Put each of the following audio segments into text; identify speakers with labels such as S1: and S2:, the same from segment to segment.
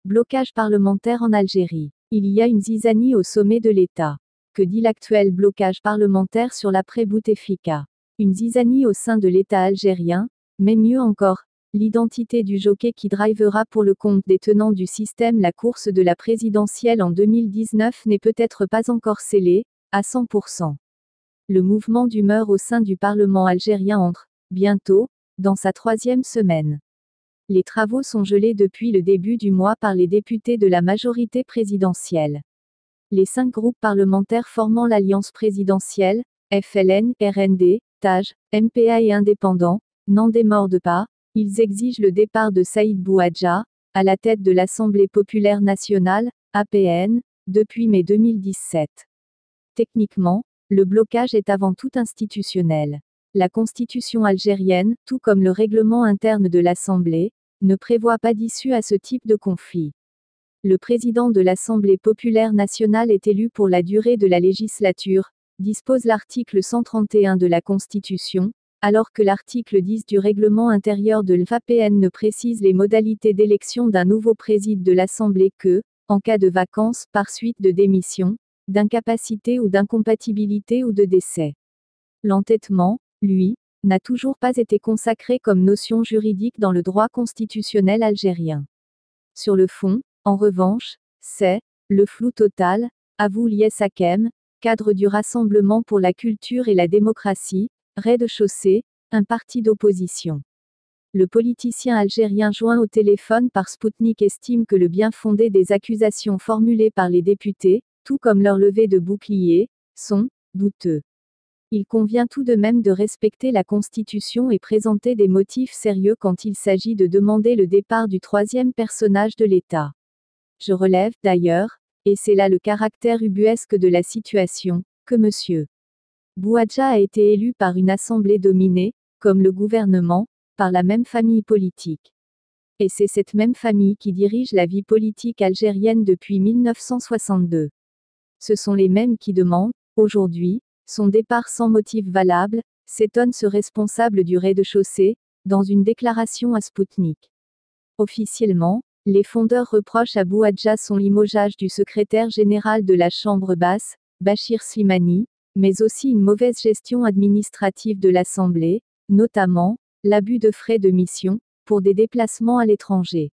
S1: Blocage parlementaire en Algérie. Il y a une zizanie au sommet de l'État. Que dit l'actuel blocage parlementaire sur l'après-Bouteflika? Une zizanie au sein de l'État algérien, mais mieux encore, l'identité du jockey qui drivera pour le compte des tenants du système la course de la présidentielle en 2019 n'est peut-être pas encore scellée, à 100%. Le mouvement d'humeur au sein du Parlement algérien entre, bientôt, dans sa 3e semaine. Les travaux sont gelés depuis le début du mois par les députés de la majorité présidentielle. Les 5 groupes parlementaires formant l'alliance présidentielle, FLN, RND, TAJ, MPA et indépendants, n'en démordent pas, ils exigent le départ de Saïd Bouadja, à la tête de l'Assemblée populaire nationale, APN, depuis mai 2017. Techniquement, le blocage est avant tout institutionnel. La constitution algérienne, tout comme le règlement interne de l'Assemblée, ne prévoit pas d'issue à ce type de conflit. Le président de l'Assemblée populaire nationale est élu pour la durée de la législature, dispose l'article 131 de la Constitution, alors que l'article 10 du règlement intérieur de l'APN ne précise les modalités d'élection d'un nouveau président de l'Assemblée que, en cas de vacance par suite de démission, d'incapacité ou d'incompatibilité ou de décès. L'entêtement, lui, n'a toujours pas été consacré comme notion juridique dans le droit constitutionnel algérien. Sur le fond, en revanche, c'est le flou total, avoue Lies Hakem, cadre du Rassemblement pour la culture et la démocratie, rez-de-chaussée, un parti d'opposition. Le politicien algérien joint au téléphone par Spoutnik estime que le bien-fondé des accusations formulées par les députés, tout comme leur levée de bouclier, sont douteux. Il convient tout de même de respecter la Constitution et présenter des motifs sérieux quand il s'agit de demander le départ du 3e personnage de l'État. Je relève, d'ailleurs, et c'est là le caractère ubuesque de la situation, que M. Bouadja a été élu par une assemblée dominée, comme le gouvernement, par la même famille politique. Et c'est cette même famille qui dirige la vie politique algérienne depuis 1962. Ce sont les mêmes qui demandent, aujourd'hui, son départ sans motif valable, s'étonne ce responsable du rez-de-chaussée, dans une déclaration à Spoutnik. Officiellement, les fondeurs reprochent à Bouadja son limogeage du secrétaire général de la Chambre basse, Bachir Slimani, mais aussi une mauvaise gestion administrative de l'Assemblée, notamment, l'abus de frais de mission, pour des déplacements à l'étranger.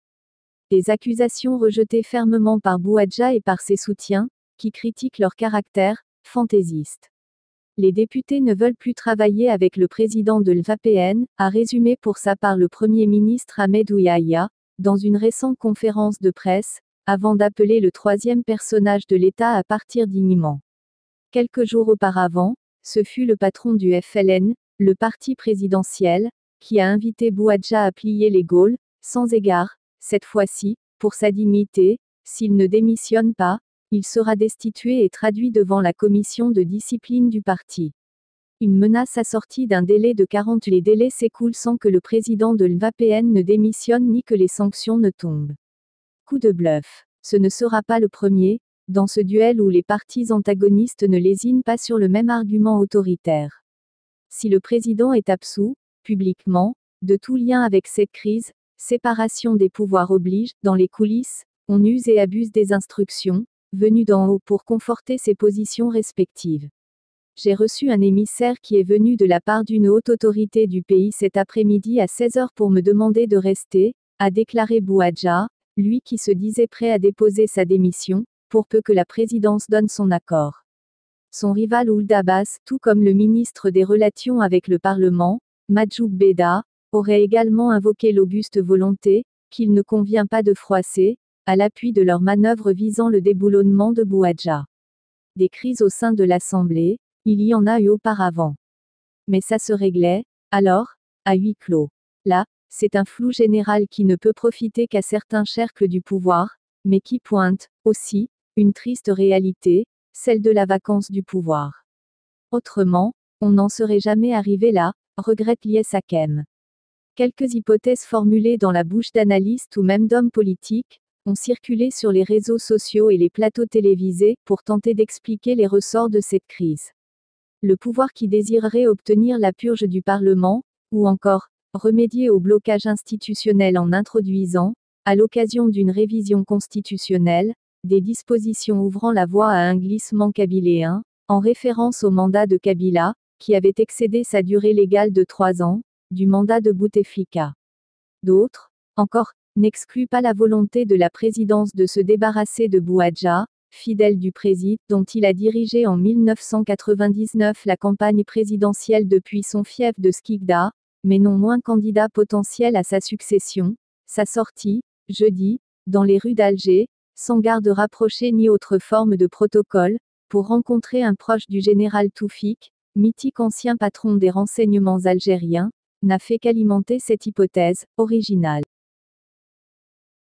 S1: Des accusations rejetées fermement par Bouadja et par ses soutiens, qui critiquent leur caractère fantaisiste. Les députés ne veulent plus travailler avec le président de l'APN, a résumé pour sa part le Premier ministre Ahmed Ouyahia, dans une récente conférence de presse, avant d'appeler le 3e personnage de l'État à partir dignement. Quelques jours auparavant, ce fut le patron du FLN, le parti présidentiel, qui a invité Bouadja à plier les Gaules, sans égard, cette fois-ci, pour sa dignité, s'il ne démissionne pas, il sera destitué et traduit devant la commission de discipline du parti. Une menace assortie d'un délai de 40 les délais s'écoulent sans que le président de l'APN ne démissionne ni que les sanctions ne tombent. Coup de bluff. Ce ne sera pas le premier, dans ce duel où les partis antagonistes ne lésinent pas sur le même argument autoritaire. Si le président est absous, publiquement, de tout lien avec cette crise, séparation des pouvoirs oblige, dans les coulisses, on use et abuse des instructions, venues d'en haut pour conforter ses positions respectives. J'ai reçu un émissaire qui est venu de la part d'une haute autorité du pays cet après-midi à 16h pour me demander de rester, a déclaré Bouadja, lui qui se disait prêt à déposer sa démission, pour peu que la présidence donne son accord. Son rival Ould Abbas, tout comme le ministre des Relations avec le Parlement, Madjoub Beda, aurait également invoqué l'auguste volonté, qu'il ne convient pas de froisser, à l'appui de leurs manœuvres visant le déboulonnement de Bouadja. Des crises au sein de l'Assemblée, il y en a eu auparavant. Mais ça se réglait, alors, à huis clos. Là, c'est un flou général qui ne peut profiter qu'à certains cercles du pouvoir, mais qui pointe, aussi, une triste réalité, celle de la vacance du pouvoir. Autrement, on n'en serait jamais arrivé là, regrette Lies Hakem. Quelques hypothèses formulées dans la bouche d'analystes ou même d'hommes politiques, ont circulé sur les réseaux sociaux et les plateaux télévisés, pour tenter d'expliquer les ressorts de cette crise. Le pouvoir qui désirerait obtenir la purge du Parlement, ou encore, remédier au blocage institutionnel en introduisant, à l'occasion d'une révision constitutionnelle, des dispositions ouvrant la voie à un glissement kabyléen, en référence au mandat de Kabila, qui avait excédé sa durée légale de 3 ans, du mandat de Bouteflika. D'autres, encore, n'excluent pas la volonté de la présidence de se débarrasser de Bouadja, fidèle du président, dont il a dirigé en 1999 la campagne présidentielle depuis son fief de Skikda, mais non moins candidat potentiel à sa succession, sa sortie, jeudi, dans les rues d'Alger, sans garde rapprochée ni autre forme de protocole, pour rencontrer un proche du général Toufik, mythique ancien patron des renseignements algériens, n'a fait qu'alimenter cette hypothèse originale.